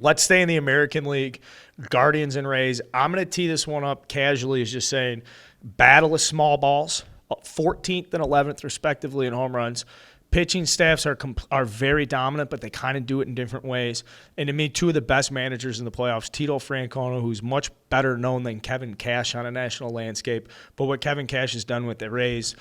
Let's stay in the American League. Guardians and Rays. I'm going to tee this one up casually as just saying battle of small balls, 14th and 11th respectively in home runs. Pitching staffs are very dominant, but they kind of do it in different ways. And to me, two of the best managers in the playoffs, Tito Francona, who's much better known than Kevin Cash on a national landscape. But what Kevin Cash has done with the Rays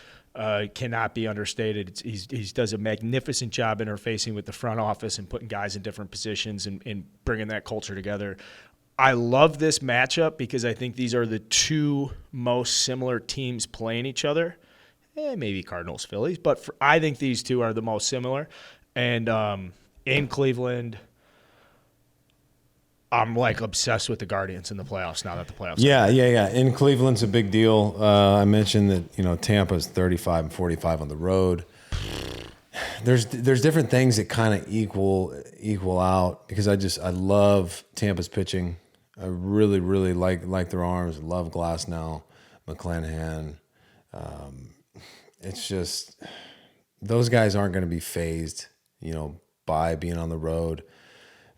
cannot be understated. He does a magnificent job interfacing with the front office and putting guys in different positions and bringing that culture together. I love this matchup because I think these are the two most similar teams playing each other. Maybe Cardinals, Phillies, but I think these two are the most similar. And in Cleveland, I'm like obsessed with the Guardians in the playoffs now that the playoffs. Yeah. In Cleveland's a big deal. I mentioned that Tampa's 35 and 45 on the road. There's different things that kind of equal out because I love Tampa's pitching. I really like their arms. I love Glasnow, McClanahan. It's just those guys aren't going to be phased, by being on the road.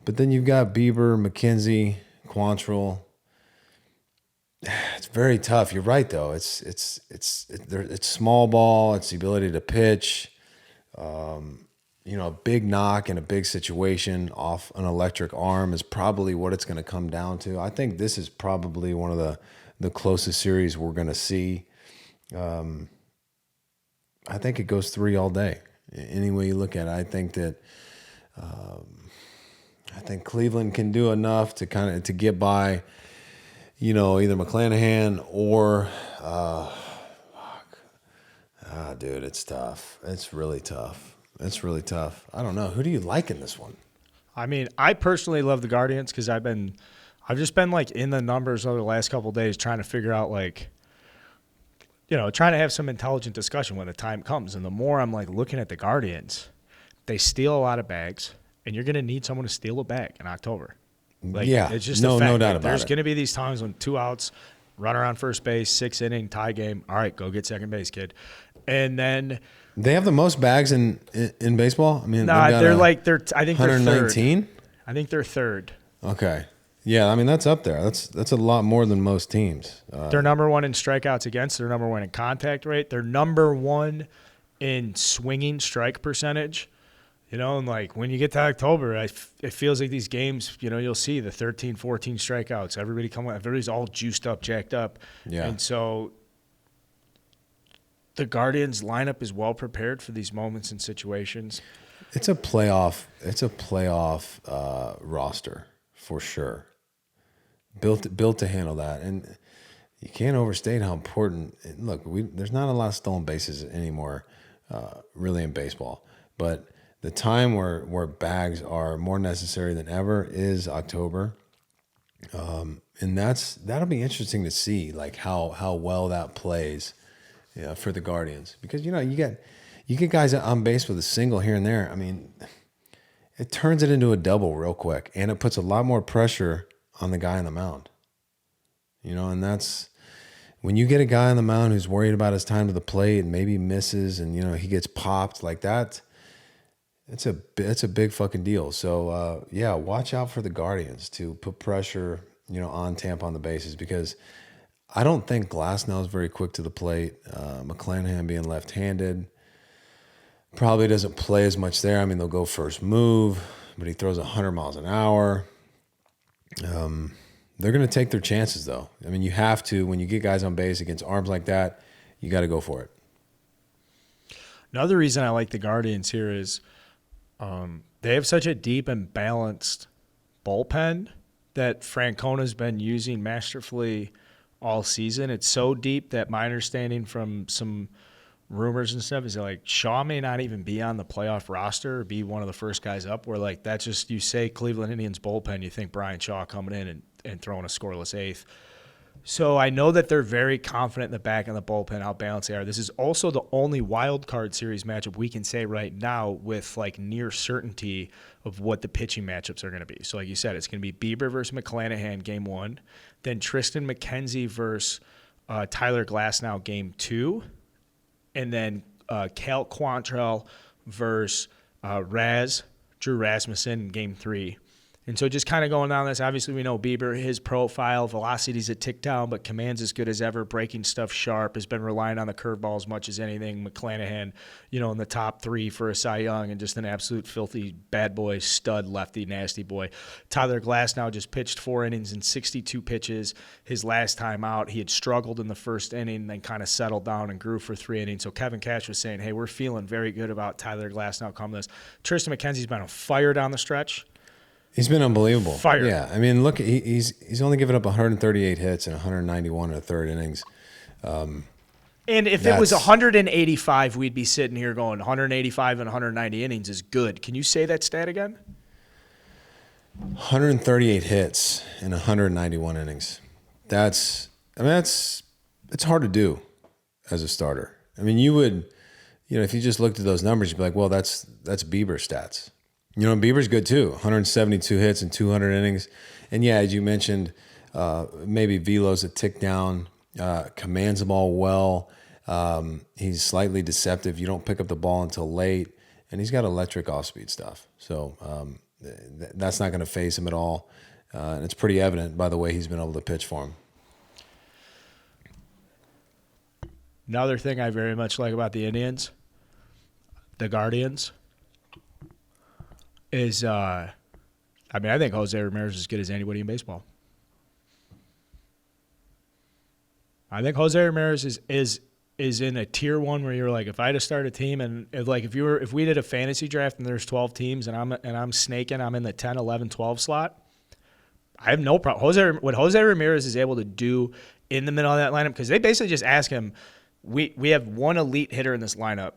But then you've got Bieber, McKenzie, Quantrill. It's very tough. You're right, though. It's small ball. It's the ability to pitch. A big knock in a big situation off an electric arm is probably what it's going to come down to. I think this is probably one of the closest series we're going to see. I think it goes 3 all day. Any way you look at it, I think that I think Cleveland can do enough to get by, either McClanahan or dude, it's tough. It's really tough. I don't know. Who do you like in this one? I mean, I personally love the Guardians because I've just been like in the numbers over the last couple of days trying to figure out trying to have some intelligent discussion when the time comes. And the more I'm like looking at the Guardians, they steal a lot of bags, and you're going to need someone to steal a bag in October. It's just a fact. No doubt about There's it. going to be these times when 2 outs, runner on first base, 6-inning tie game. All right, go get second base, kid. And then they have the most bags in baseball. I mean, I think they're 119. Third. I think they're third. Okay. Yeah, I mean that's up there. That's a lot more than most teams. They're number one in strikeouts against. They're number one in contact rate. They're number one in swinging strike percentage. And when you get to October, it feels like these games, you'll see the 13, 14 strikeouts. Everybody's all juiced up, jacked up. Yeah. And so the Guardians lineup is well prepared for these moments and situations. It's a playoff roster for sure. Built to handle that, and you can't overstate how important. Look, there's not a lot of stolen bases anymore, really in baseball. But the time where bags are more necessary than ever is October, and that'll be interesting to see, like how well that plays, for the Guardians, because you get guys on base with a single here and there. I mean, it turns it into a double real quick, and it puts a lot more pressure on the guy on the mound. And that's when you get a guy on the mound who's worried about his time to the plate and maybe misses and he gets popped like that. It's a big fucking deal. So watch out for the Guardians to put pressure, on Tampa on the bases, because I don't think Glasnow is very quick to the plate. McClanahan being left-handed probably doesn't play as much there. I mean, they'll go first move, but he throws 100 miles an hour. They're going to take their chances, though. I mean, you have to. When you get guys on base against arms like that, you got to go for it. Another reason I like the Guardians here is they have such a deep and balanced bullpen that Francona's been using masterfully all season. It's so deep that my understanding from some rumors and stuff is that Shaw may not even be on the playoff roster or be one of the first guys up, where that's just, you say Cleveland Indians bullpen, you think Brian Shaw coming in and throwing a scoreless eighth. So I know that they're very confident in the back and the bullpen, how balanced they are. This is also the only wild card series matchup we can say right now with near certainty of what the pitching matchups are going to be. So like you said, it's going to be Bieber versus McClanahan game 1, then Tristan McKenzie versus Tyler Glasnow game 2, and then Cal Quantrill versus Drew Rasmussen in game 3. And so just kind of going down this, obviously we know Bieber, his profile, velocity's a tick down, but command's as good as ever, breaking stuff sharp, has been relying on the curveball as much as anything. McClanahan, in the top 3 for a Cy Young, and just an absolute filthy bad boy, stud, lefty, nasty boy. Tyler Glasnow just pitched 4 innings and 62 pitches. His last time out, he had struggled in the first inning, then kind of settled down and grew for 3 innings. So Kevin Cash was saying, hey, we're feeling very good about Tyler Glasnow coming this. Tristan McKenzie's been on fire down the stretch. He's been unbelievable. Fire. Yeah, I mean, look, he's only given up 138 hits and 191 in the third innings. And if it was 185, we'd be sitting here going 185 and 190 innings is good. Can you say that stat again? 138 hits and 191 innings. It's hard to do as a starter. I mean, you would, if you just looked at those numbers, you'd be like, well, that's Bieber stats. Bieber's good too. 172 hits and 200 innings. And yeah, as you mentioned, maybe velo's a tick down, commands the ball well. He's slightly deceptive. You don't pick up the ball until late. And he's got electric off-speed stuff. So that's not going to phase him at all. And it's pretty evident by the way he's been able to pitch for him. Another thing I very much like about the Indians, the Guardians, is, I think Jose Ramirez is as good as anybody in baseball. I think Jose Ramirez is in a tier 1 where you're like, if I had to start a team and if we did a fantasy draft and there's 12 teams and I'm snaking, I'm in the 10, 11, 12 slot, I have no problem. What Jose Ramirez is able to do in the middle of that lineup, because they basically just ask him, we have one elite hitter in this lineup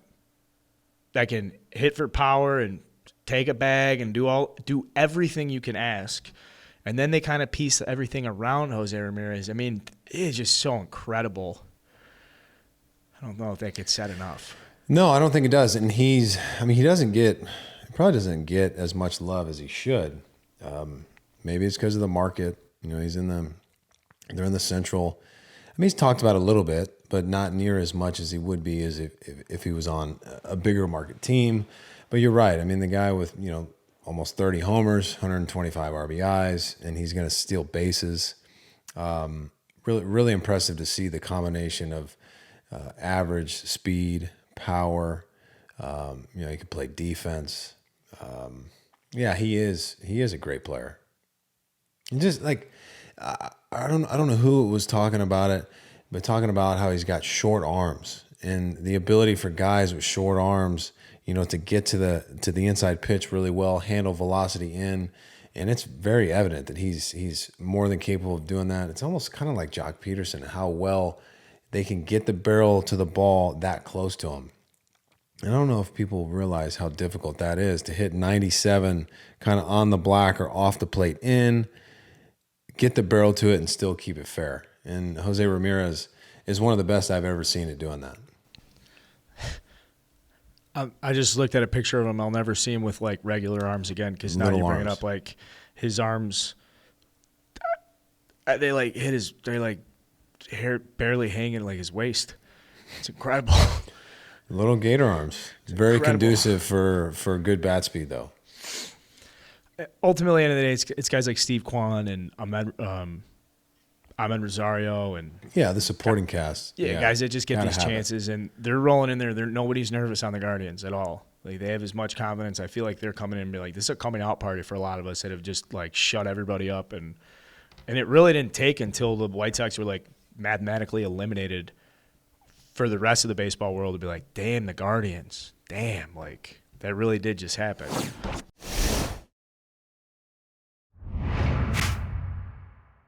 that can hit for power and take a bag and do everything you can ask. And then they kind of piece everything around Jose Ramirez. I mean, it's just so incredible. I don't know if that gets said enough. No, I don't think it does. And he probably doesn't get as much love as he should. Maybe it's because of the market. They're in the Central. He's talked about a little bit, but not near as much as he would be as if he was on a bigger market team. But you're right. The guy with, almost 30 homers, 125 RBIs, and he's going to steal bases. Really, really impressive to see the combination of average, speed, power. He can play defense. He is a great player. And just like, I don't know who was talking about it, but talking about how he's got short arms and the ability for guys with short arms, to get to the inside pitch really well, handle velocity in, and it's very evident that he's more than capable of doing that. It's almost kind of like Jock Peterson, how well they can get the barrel to the ball that close to him. And I don't know if people realize how difficult that is to hit 97 kind of on the black or off the plate in, get the barrel to it, and still keep it fair. And Jose Ramirez is one of the best I've ever seen at doing that. I just looked at a picture of him. I'll never see him with like regular arms again, because now you bring it up, like his arms, they like hair barely hanging like his waist. It's incredible. Little gator arms. It's very incredible. Conducive for good bat speed, though. Ultimately, at the end of the day, it's guys like Steve Kwan and Ahmed Rosario and the supporting cast. Yeah, guys that just get these chances, and they're rolling in there. Nobody's nervous on the Guardians at all. Like, they have as much confidence. I feel like they're coming in and be like, this is a coming out party for a lot of us that have just like shut everybody up, and it really didn't take until the White Sox were like mathematically eliminated for the rest of the baseball world to be like, damn, the Guardians, damn, like that really did just happen.